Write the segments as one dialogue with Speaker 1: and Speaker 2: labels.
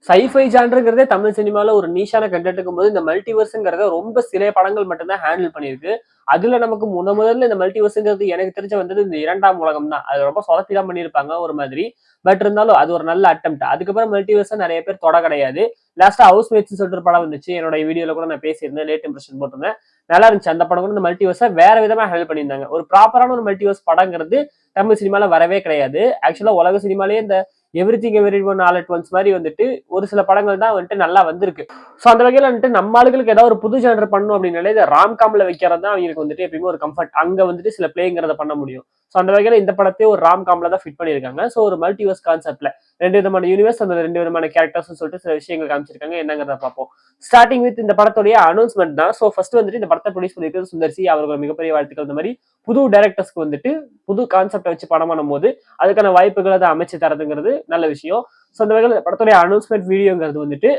Speaker 1: Sci-fi ஜான்ருங்கிறதே Tamil சினிமால ஒரு நீஷான கண்டென்ட்க்கும் போது இந்த மல்டிவர்ஸ்ங்கிறத ரொம்ப சில படங்கள் மட்டும்தான் ஹேண்டில் பண்ணியிருக்கு. அதுல நமக்கு முதல்ல இந்த மல்டிவர்ஸ்ங்கிறது எனக்கு தெரிஞ்சு வந்தது இந்த 2ஆம் உலகம் தான். அது ரொம்ப சொதப்பி தான் பண்ணியிருப்பாங்க ஒரு மாதிரி. பட் இருந்தாலும் அது ஒரு நல்ல அட்டெம்ப்ட். அதுக்கப்புறம் மல்டிவர்ஸ நெறைய பேர் தொட கிடையாது. லாஸ்ட்டா ஹவுஸ் மேட்ஸ்ன்னு சொல்லிட்டு ஒரு படம் வந்துச்சு. என்னோட வீடியோல கூட நான் பேசியிருந்தேன். லேட் இம்ப்ரஷன் போட்டிருந்தேன். நல்லா இருந்துச்சு. அந்த படம் கூட இந்த மல்டிவர்ஸ வேற விதமா ஹேண்டில் பண்ணியிருந்தாங்க. ஒரு ப்ராப்பரான ஒரு மல்டிவர்ஸ் படங்கிறது தமிழ் சினிமால வரவே கிடையாது. ஆக்சுவலா உலக சினிமாலயே இந்த everything every one all at once மாதிரி வந்துட்டு ஒரு சில படங்கள் தான் வந்துட்டு நல்லா வந்திருக்கு. ஸோ அந்த வகையில வந்துட்டு நம்ம ஆளுகளுக்கு ஏதாவது ஒரு புது ஜானர் பண்ணணும் அப்படின்னாலே இந்த ராம்காம்ல வைக்கிறது தான் அவங்களுக்கு வந்துட்டு எப்பயுமே ஒரு கம்ஃபர்ட். அங்க வந்துட்டு சில பிளேங்கிறத பண்ண முடியும். ஸோ அந்த வகையில இந்த படத்தையே ஒரு ராம்காம்ல தான் ஃபிட் பண்ணியிருக்காங்க. ஸோ ஒரு மல்டிவர்ஸ் கான்செப்ட்ல 2 விதமான யூனிவர்ஸ், அந்த 2 விதமான கேரக்டர்ஸ் சொல்லிட்டு சில விஷயங்கள் காமிச்சிருக்காங்க. என்னங்கிறத பார்ப்போம். ஸ்டார்டிங் வித் இந்த படத்துடைய அனௌன்ஸ்மெண்ட் தான். ஸோ ஃபர்ஸ்ட் வந்துட்டு இந்த படத்தை ப்ரொடியூஸ் பண்ணியிருக்கிறது சுந்தர் சி. அவர்கள் மிகப்பெரிய வாழ்த்துக்கள். இந்த மாதிரி புது டைரக்டர்ஸ்க்கு வந்துட்டு புது கான்செப்டை வச்சு படம் பண்ணும்போது அதுக்கான வாய்ப்புகளை அதை அமைச்சு தரதுங்கிறது நல்ல விஷயம். ஸோ அந்த வகையில் படத்துடைய அனௌன்ஸ்மெண்ட் வீடியோங்கிறது வந்துட்டு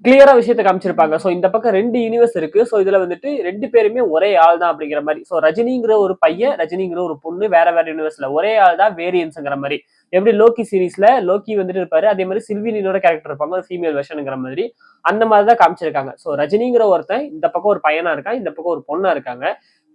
Speaker 1: கிளியரா விஷயத்தை காமிச்சிருப்பாங்க. ஸோ இந்த பக்கம் 2 யூனிவர்ஸ் இருக்கு. ஸோ இதுல வந்துட்டு 2 பேருமே ஒரே ஆள் தான் அப்படிங்கிற மாதிரி. ஸோ ரஜினிங்கிற ஒரு பையன், ரஜினிங்கிற ஒரு பொண்ணு வேற வேற யூனிவர்ஸ்ல ஒரே ஆள் தான் வேரியன்ஸ்ங்கிற மாதிரி. எப்படி லோக்கி சீரீஸ்ல லோக்கி வந்துட்டு இருப்பாரு, அதே மாதிரி சில்வினியோட கேரக்டர் இருப்பாங்க, ஒரு ஃபீமேல் வெர்ஷனுங்கிற மாதிரி. அந்த மாதிரி தான் காமிச்சிருக்காங்க. ஸோ ரஜினிங்கிற ஒருத்தன் இந்த பக்கம் ஒரு பையனா இருக்கான், இந்த பக்கம் ஒரு பொண்ணா இருக்காங்க.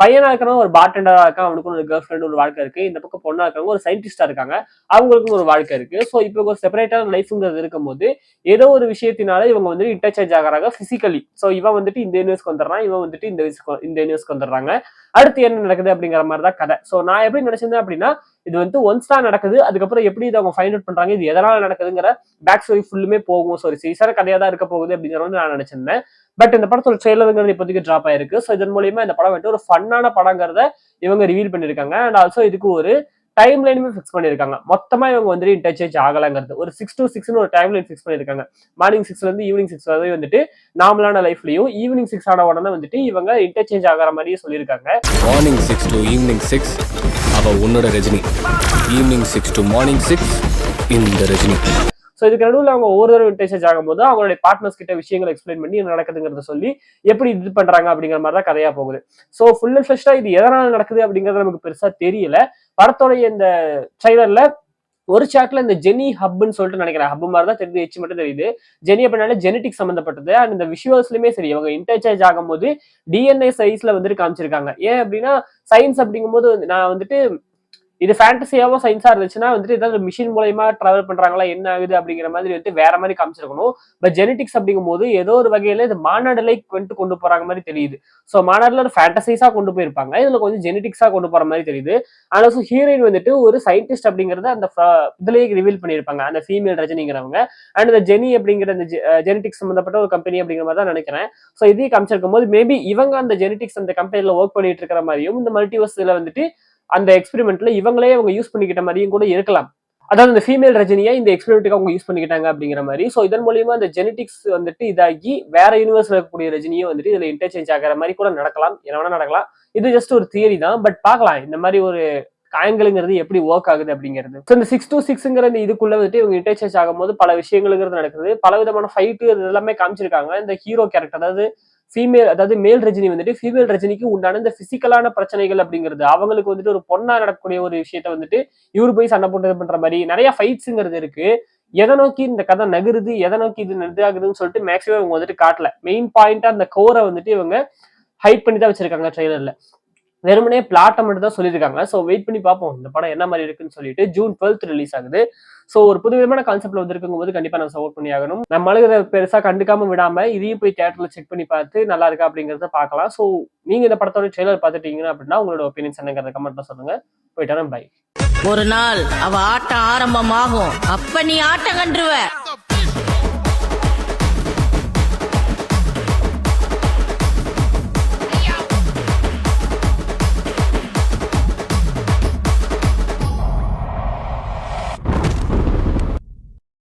Speaker 1: பையனா இருக்கிறவங்க ஒரு பார்டெண்டரா இருக்கான், அவனுக்கும் ஒரு கேர்ள் ஃப்ரெண்ட் ஒரு வாழ்க்கை இருக்கு. இந்த பக்கம் பொண்ணா இருக்காங்க ஒரு சயின்டிஸ்டா இருக்காங்க, அவங்களுக்கும் ஒரு வாழ்க்கை இருக்கு. ஸோ இப்போ ஒரு செப்பரேட்டான லைஃப்ங்கிறது இருக்கும் போது ஏதோ ஒரு விஷயத்தினால இவங்க வந்து இன்டர்சேஞ்ச் ஆகிறாங்க பிசிக்கலி. ஸோ இவன் வந்துட்டு இந்த யூனிவர்ஸ்க்கு வந்துடுறான், இவன் வந்துட்டு இந்த யூனிவர்ஸ்க்கு வந்துடுறாங்க. அடுத்து என்ன நடக்குது அப்படிங்கிற மாதிரி தான் கதை. ஸோ நான் எப்படி நினைச்சிருந்தேன் அப்படின்னா, இது வந்து ஒன்ஸ் தான் நடக்குது, அதுக்கப்புறம் எப்படி இதை அவங்க ஃபைண்ட் அவுட் பண்றாங்க, இது எதனால நடக்குதுங்கிற பேக் ஸ்டோரி ஃபுல்லுமே போகும். ஸோ சீசன கதையா தான் இருக்க போகுது அப்படிங்கிற வந்து நான் நினைச்சிருந்தேன். பட் இந்த படத்தோட ட்ரெய்லருங்கிறது இப்போதைக்கு டிராப் ஆயிருக்கு. ஸோ இதன் மூலியமா இந்த படம் வந்துட்டு ஒரு ஃபன்னான படங்கிறத இவங்க ரிவீல் பண்ணிருக்காங்க. அண்ட் ஆல்சோ இதுக்கு ஒரு டைம் லைனுமே ஃபிக்ஸ் பண்ணிருக்காங்க. மொத்தமா இவங்க வந்துட்டு இன்டர்சேஞ்ச் ஆகலங்கிறது ஒரு 6 to 6 ஒரு டைம் லைன் ஃபிக்ஸ் பண்ணிருக்காங்க. மார்னிங் 6ல இருந்து ஈவினிங் 6 வரை வந்துட்டு நார்மலான லைஃப்லயும், ஈவினிங் 6 ஆன உடனே வந்துட்டு இவங்க இன்டர்சேஞ்ச் ஆகிற மாதிரியே சொல்லியிருக்காங்க.
Speaker 2: மார்னிங் 6 to ஈவினிங் 6 அவ உன்னோட ரஜினி, ஈவினிங் 6 to மார்னிங் 6 இந்த ரஜினி.
Speaker 1: ஸோ இதுக்கு நடுவில் அவங்க ஒவ்வொரு தடவை இன்டர்சேஞ்ச் ஆகும்போது அவங்களுடைய பார்ட்னர்ஸ் கிட்ட விஷயங்களை எக்ஸ்பிளைன் பண்ணி என்ன நடக்குதுங்கிறத சொல்லி எப்படி இது பண்றாங்க அப்படிங்கிற மாதிரி தான் கதையா போகுது. ஸோ ஃபுல் அண்ட் ஃபிளஷ்டா இது எதனால நடக்குது அப்படிங்கிறது நமக்கு பெருசா தெரியல. படத்தோடைய இந்த ட்ரைலர்ல ஒரு சாட்ல இந்த ஜெனி ஹப்னு சொல்லிட்டு நினைக்கிறேன், ஹப் மாதிரி தான் தெரியுது, எச்சு மட்டும் தெரியுது. ஜெனி அப்படின்னாலே ஜெனடிக் சம்பந்தப்பட்டது. அண்ட் இந்த விஷுவல்ஸ்லயுமே சரி இவங்க இன்டர்சேஞ்ச் ஆகும்போது டிஎன்ஏ சைஸ்ல வந்துட்டு காமிச்சிருக்காங்க. ஏன் அப்படின்னா சயின்ஸ் அப்படிங்கும்போது நான் வந்துட்டு இது ஃபேண்டசியாவோ சயின்ஸா இருந்துச்சுன்னா வந்துட்டு ஏதாவது மிஷின் மூலயமா டிராவல் பண்றாங்களா என்ன ஆகுது அப்படிங்கிற மாதிரி வந்து வேற மாதிரி காமிச்சிருக்கணும். பட் ஜெனடிக்ஸ் அப்படிங்கும் போது ஏதோ ஒரு வகையில இது மாநாடுல வந்துட்டு கொண்டு போறாங்க மாதிரி தெரியுது. ஸோ மாநாடுல ஒரு ஃபேண்டசைஸா கொண்டு போயிருப்பாங்க, இதுல கொஞ்சம் ஜெனடிக்ஸா கொண்டு போற மாதிரி தெரியுது. ஆனா ஹீரோயின் வந்துட்டு ஒரு சயின்டிஸ்ட் அப்படிங்கறத அந்த இதுலயே ரிவீல் பண்ணியிருப்பாங்க, அந்த ஃபீமேல் ரஜினிங்கிறவங்க. அண்ட் இந்த ஜெனி அப்படிங்கிற அந்த ஜெனடிக்ஸ் சம்பந்தப்பட்ட ஒரு கம்பெனி அப்படிங்கிற மாதிரி தான் நினைக்கிறேன். ஸோ இதையும் காமிச்சிருக்கும் போது மேபி இவங்க அந்த ஜெனடிக்ஸ் அந்த கம்பெனில ஒர்க் பண்ணிட்டு இருக்கிற மாதிரியும் இந்த மல்டிவர்ஸ்ல வந்துட்டு அந்த எக்ஸ்பெரிமெண்ட்ல இவங்களே அவங்க யூஸ் பண்ணிக்கிட்ட மாதிரியும் கூட இருக்கலாம். அதாவது இந்த ஃபீமேல் ரஜினியை இந்த எக்ஸ்பெரிமெண்ட்டுக்கு அவங்க யூஸ் பண்ணிக்கிட்டாங்க அப்படிங்கிற மாதிரி. ஸோ இதன் மூலியமா இந்த ஜெனடிக்ஸ் வந்துட்டு இதாகி வேற யூனிவர்ஸ்ல இருக்கக்கூடிய ரஜினியும் வந்துட்டு இதுல இன்டர்சேஞ்ச் ஆகிற மாதிரி கூட நடக்கலாம், என்ன வேணா நடக்கலாம். இது ஜஸ்ட் ஒரு தியரி தான். பட் பார்க்கலாம் இந்த மாதிரி ஒரு ஆங்கிள்ங்கிறது எப்படி ஒர்க் ஆகுது அப்படிங்கிறது. ஸோ இந்த 6 to 6ங்கிற இந்த இதுக்குள்ள வந்துட்டு இவங்க இன்டர்சேஞ்ச் ஆகும்போது பல விஷயங்களுங்கிறது நடக்குது. பல விதமான ஃபைட்டு எல்லாமே காமிச்சிருக்காங்க. இந்த ஹீரோ கேரக்டர் அதாவது மேல் ரஜினி வந்துட்டு ஃபீமேல் ரஜினிக்கு உண்டான இந்த பிசிக்கலான பிரச்சனைகள் அப்படிங்கிறது, அவங்களுக்கு வந்துட்டு ஒரு பொண்ணா நடக்கக்கூடிய ஒரு விஷயத்த வந்துட்டு இவரு போய் சண்டை போட்டு பண்ற மாதிரி நிறைய ஃபைட்ஸுங்கிறது இருக்கு. எதை நோக்கி இந்த கதை நகருது, எதை நோக்கி இது நெருதாகுதுன்னு சொல்லிட்டு மேக்ஸிமம் இவங்க வந்துட்டு காட்டல. மெயின் பாயிண்டா அந்த கோரை வந்துட்டு இவங்க ஹைட் பண்ணி தான் வச்சிருக்காங்க ட்ரெய்லர்ல. வெறுமனே பிளாட்டை மட்டும் தான் சொல்லியிருக்காங்க. ஸோ வெயிட் பண்ணி பார்ப்போம் இந்த படம் என்ன மாதிரி இருக்குன்னு சொல்லிட்டு. ஜூன் 12th ரிலீஸ் ஆகுது. ஸோ ஒரு புதுவிதமான கான்செப்ட்ல வந்துருக்கும் போது கண்டிப்பா நான் சப்போர்ட் பண்ணி ஆகணும். நம்ம அழுகிறத பெருசா கண்டுக்காம விடாம இதையும் போய் தியேட்டர்ல செக் பண்ணி பார்த்து நல்லா இருக்கா அப்படிங்கறத பார்க்கலாம். ஸோ நீங்க இந்த படத்தோட ட்ரெய்லர் பார்த்துட்டீங்கன்னா அப்படின்னா உங்களோட ஒப்பீனியன்ஸ் என்னங்கிறத கமெண்ட்ல சொல்லுங்க. போயிட்டாலும் பை.
Speaker 3: ஒரு நாள் அவ ஆட்டம் ஆரம்பமாகும், அப்ப நீ ஆட்டம் கண்டுருவ.